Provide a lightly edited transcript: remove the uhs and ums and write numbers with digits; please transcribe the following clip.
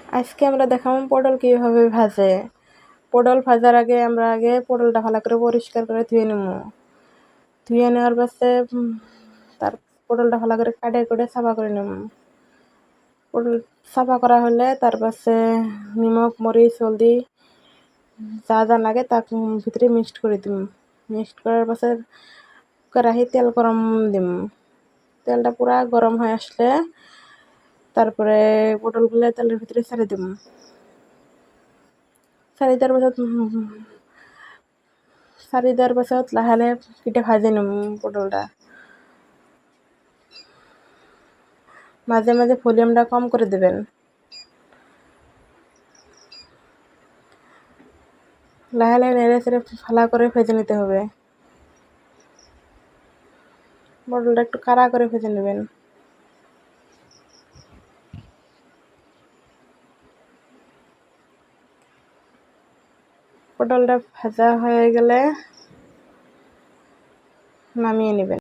আজকে আমরা দেখাবো পটল কীভাবে ভাজে। পটল ভাজার আগে আমরা পটলটা ভালো করে পরিষ্কার করে ধুয়ে নেব। ধুয়ে নেওয়ার পাশে তার পটলটা ভালো করে কেটে সাফা করে নেব। পটল সাফা করা হলে তার পাশে নিমক, মরিচ, হলদি যা যা লাগে তা ভিতরে মিক্সড করে দিম। মিক্সড করার পাশে কড়াই তেল গরম দিম। তেলটা পুরা গরম হয়ে আসলে তারপরে পটলগুলো তেলের ভিতরে ছেড়ে দিম। ছেড়ে দেওয়ার পাছত লাহে লাহে পিঠে ভাজে নিম পটলটা। মাঝে মাঝে ভলিউমটা কম করে দেবেন। লাহে লাহে নেড়ে চেড়ে ভালো করে ভেজে নিতে হবে। পটলটা একটু কাড়া করে ভেজে নেবেন। পটলটা ভাজা হয়ে গেলে নামিয়ে নেবেন।